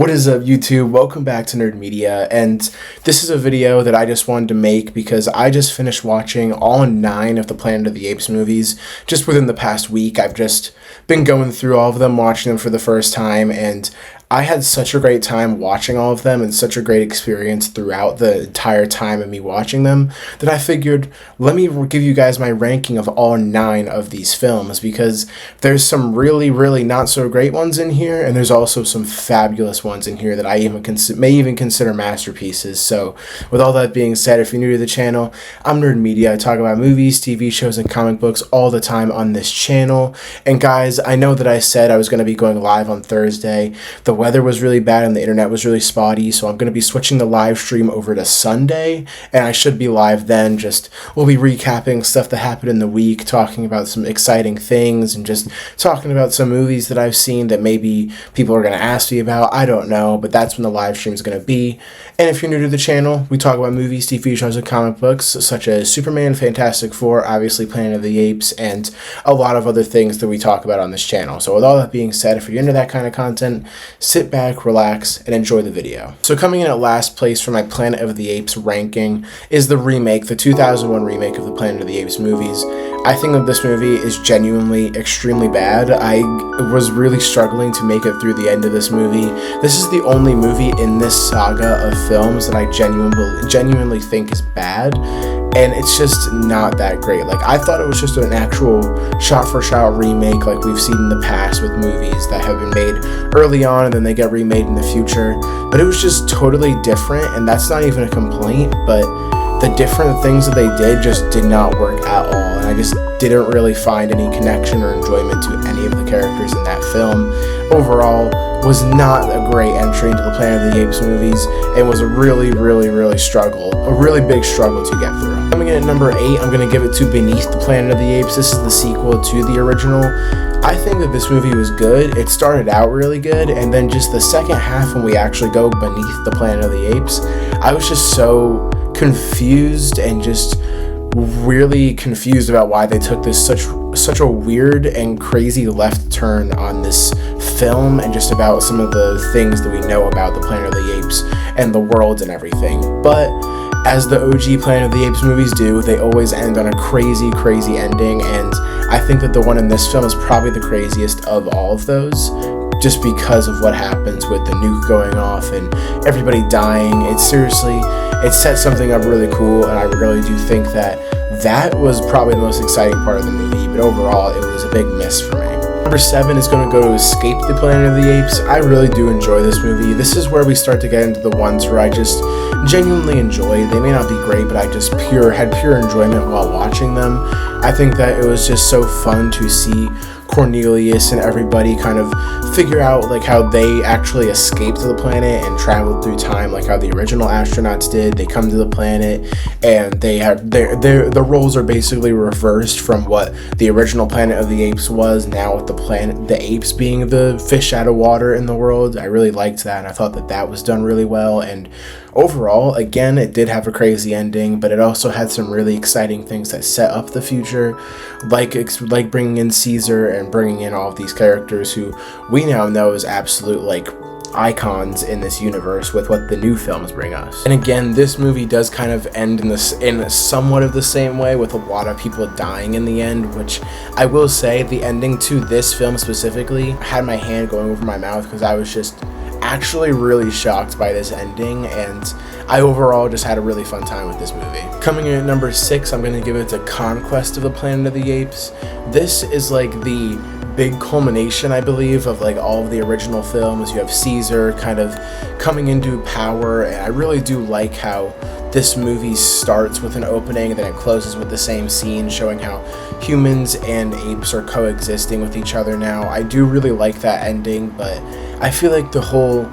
What is up, YouTube? Welcome back to Nerd Media, and this is a video that I just wanted to make because I just finished watching all 9 of the Planet of the Apes movies just within the past week. I've just been going through all of them, watching them for the first time, and I had such a great time watching all of them and such a great experience throughout the entire time of me watching them that I figured, let me give you guys my ranking of all 9 of these films, because there's some really not so great ones in here, and there's also some fabulous ones in here that I may even consider masterpieces. So with all that being said, if you're new to the channel, I'm Nerd Media. I talk about movies, TV shows, and comic books all the time on this channel. And guys, I know that I said I was going to be going live on Thursday. The weather was really bad and the internet was really spotty, so I'm going to be switching the live stream over to Sunday, and I should be live then. We'll be recapping stuff that happened in the week, talking about some exciting things, and just talking about some movies that I've seen that maybe people are going to ask me about. I don't know, but that's when the live stream is going to be. And if you're new to the channel, we talk about movies, TV shows, and comic books such as Superman, Fantastic Four, obviously Planet of the Apes, and a lot of other things that we talk about on this channel. So with all that being said, if you're into that kind of content, sit back, relax, and enjoy the video. So coming in at last place for my Planet of the Apes ranking is the remake, the 2001 remake of the Planet of the Apes movies. I think that this movie is genuinely extremely bad. I was really struggling to make it through the end of this movie. This is the only movie in this saga of films that I genuinely think is bad, and it's just not that great. Like, I thought it was just an actual shot-for-shot remake like we've seen in the past with movies that have been made early on and then they get remade in the future, but it was just totally different, and that's not even a complaint, but the different things that they did just did not work at all, and I just didn't really find any connection or enjoyment to any of the characters in that film. Overall, was not a great entry into the Planet of the Apes movies, and was a really big struggle to get through. Coming in at number 8, I'm going to give it to Beneath the Planet of the Apes. This is the sequel to the original. I think that this movie was good. It started out really good, and then just the second half, when we actually go beneath the Planet of the Apes, I was just so confused and just really confused about why they took this such a weird and crazy left turn on this film, and just about some of the things that we know about the Planet of the Apes and the world and everything. But as the OG Planet of the Apes movies do, they always end on a crazy ending, and I think that the one in this film is probably the craziest of all of those, just because of what happens with the nuke going off and everybody dying. It set something up really cool, and I really do think that was probably the most exciting part of the movie, but overall it was a big miss for me. Number 7 is going to go to Escape the Planet of the Apes. I really do enjoy this movie. This is where we start to get into the ones where I just genuinely enjoy. They may not be great, but I just had pure enjoyment while watching them. I think that it was just so fun to see Cornelius and everybody kind of figure out like how they actually escaped the planet and traveled through time, like how the original astronauts did. They come to the planet and they have the roles are basically reversed from what the original Planet of the Apes was, now with the apes being the fish out of water in the world. I really liked that, and I thought that was done really well. And overall, again, it did have a crazy ending, but it also had some really exciting things that set up the future, like bringing in Caesar and bringing in all of these characters who we now know as absolute icons in this universe with what the new films bring us. And again, this movie does kind of end in somewhat of the same way, with a lot of people dying in the end, which I will say the ending to this film specifically, I had my hand going over my mouth because I was just actually really shocked by this ending, and I overall just had a really fun time with this movie. Coming in at number 6, I'm going to give it to Conquest of the Planet of the Apes. This is like the big culmination, I believe, of like all of the original films. You have Caesar kind of coming into power, and I really do like how this movie starts with an opening and then it closes with the same scene showing how humans and apes are coexisting with each other now. I do really like that ending, but I feel like the whole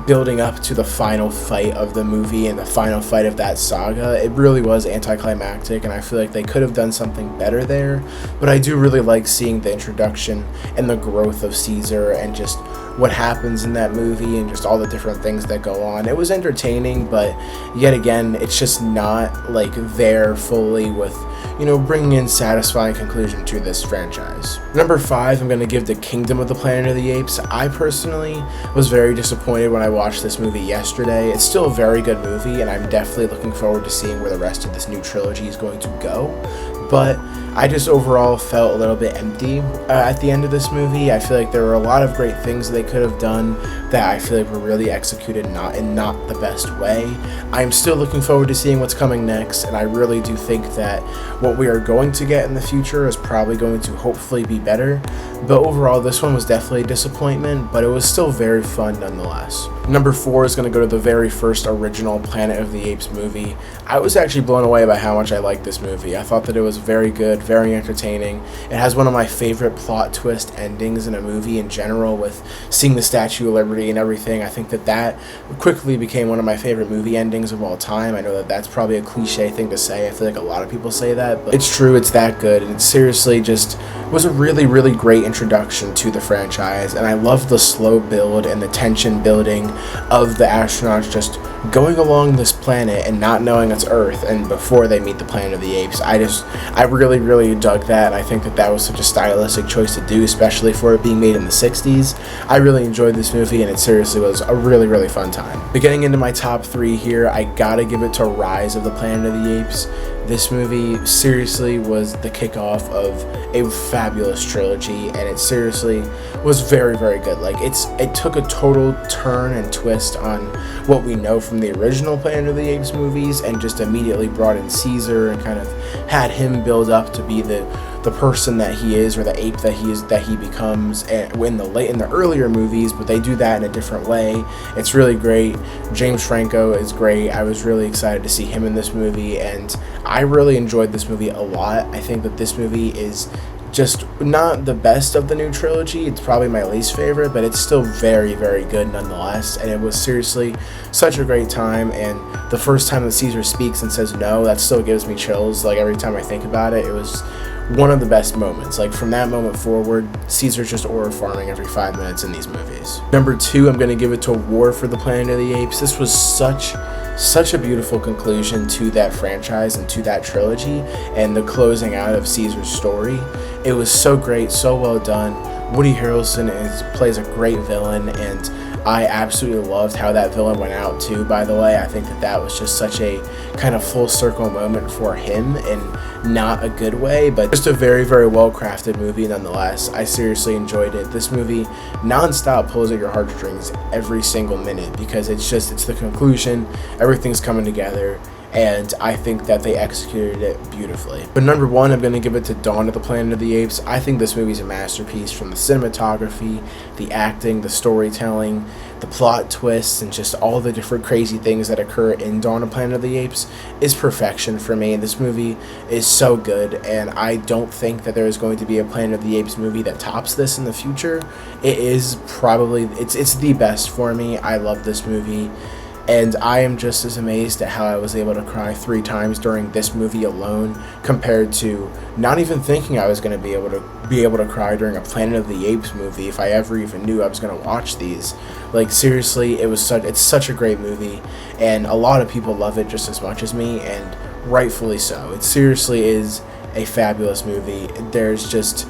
building up to the final fight of the movie and the final fight of that saga, it really was anticlimactic, and I feel like they could have done something better there. But I do really like seeing the introduction and the growth of Caesar and just what happens in that movie and just all the different things that go on. It was entertaining, but yet again, it's just not there fully with bringing in satisfying conclusion to this franchise. Number 5, I'm going to give the Kingdom of the Planet of the Apes. I personally was very disappointed disappointed when I watched this movie yesterday. It's still a very good movie, and I'm definitely looking forward to seeing where the rest of this new trilogy is going to go. But I just overall felt a little bit empty at the end of this movie. I feel like there were a lot of great things they could have done that I feel like were really executed not the best way. I'm still looking forward to seeing what's coming next, and I really do think that what we are going to get in the future is probably going to hopefully be better. But overall, this one was definitely a disappointment, but it was still very fun nonetheless. Number 4 is going to go to the very first original Planet of the Apes movie. I was actually blown away by how much I liked this movie. I thought that it was very good, very entertaining. It has one of my favorite plot twist endings in a movie in general, with seeing the Statue of Liberty and everything. I think that quickly became one of my favorite movie endings of all time. I know that that's probably a cliche thing to say. I feel like a lot of people say that, but it's true. It's that good, and it seriously just was a really, really great introduction to the franchise. And I love the slow build and the tension building of the astronauts just going along this planet and not knowing it's Earth, and before they meet the Planet of the Apes. I really, really dug that. I think that was such a stylistic choice to do, especially for it being made in the 60s. I really enjoyed this movie, and it seriously was a really, really fun time. But getting into my top 3 here, I gotta give it to Rise of the Planet of the Apes. This movie seriously was the kickoff of a fabulous trilogy, and it seriously was very, very good. Like, it took a total turn and twist on what we know from the original Planet of the Apes movies, and just immediately brought in Caesar and kind of had him build up to be the person that he is, or the ape that he becomes in the earlier movies, but they do that in a different way. It's really great. James Franco is great. I was really excited to see him in this movie, and I really enjoyed this movie a lot. I think that this movie is just not the best of the new trilogy. It's probably my least favorite, but it's still very, very good nonetheless. And it was seriously such a great time. And the first time that Caesar speaks and says no, that still gives me chills. Like, every time I think about it, it was one of the best moments. Like, from that moment forward, Caesar's just aura farming every 5 minutes in these movies. Number 2, I'm going to give it to War for the Planet of the Apes. This was such a beautiful conclusion to that franchise and to that trilogy, and the closing out of Caesar's story. It was so great, so well done. Woody Harrelson plays a great villain, and I absolutely loved how that villain went out too, by the way. I think that was just such a kind of full circle moment for him, in not a good way, but just a very, very well crafted movie nonetheless. I seriously enjoyed it. This movie non-stop pulls at your heartstrings every single minute, because it's the conclusion, everything's coming together, and I think that they executed it beautifully. But number 1, I'm going to give it to Dawn of the Planet of the Apes. I think this movie's a masterpiece, from the cinematography, the acting, the storytelling, the plot twists, and just all the different crazy things that occur in Dawn of the Planet of the Apes is perfection for me. This movie is so good, and I don't think that there is going to be a Planet of the Apes movie that tops this in the future. It is probably, it's the best for me. I love this movie. And I am just as amazed at how I was able to cry 3 times during this movie alone, compared to not even thinking I was going to be able to cry during a Planet of the Apes movie if I ever even knew I was going to watch these. Like, seriously, it's such a great movie, and a lot of people love it just as much as me, and rightfully so. It seriously is a fabulous movie. There's just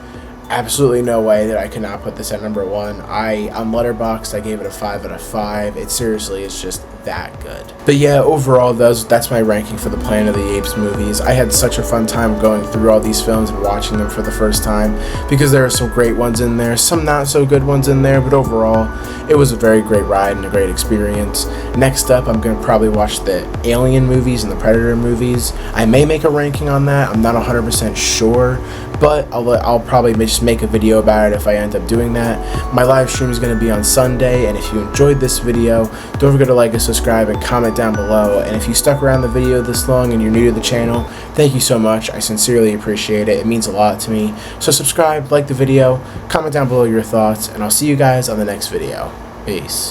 absolutely no way that I could not put this at number 1. On Letterboxd, I gave it a 5 out of 5. It seriously is just that good. But yeah, overall, that's my ranking for the Planet of the Apes movies. I had such a fun time going through all these films and watching them for the first time, because there are some great ones in there, some not so good ones in there, but overall, it was a very great ride and a great experience. Next up, I'm going to probably watch the Alien movies and the Predator movies. I may make a ranking on that. I'm not 100% sure, but I'll probably just make a video about it if I end up doing that. My live stream is going to be on Sunday, and if you enjoyed this video, don't forget to like and subscribe and comment down below. And if you stuck around the video this long and you're new to the channel, thank you so much. I sincerely appreciate it. It means a lot to me. So subscribe, like the video, comment down below your thoughts, and I'll see you guys on the next video. Peace.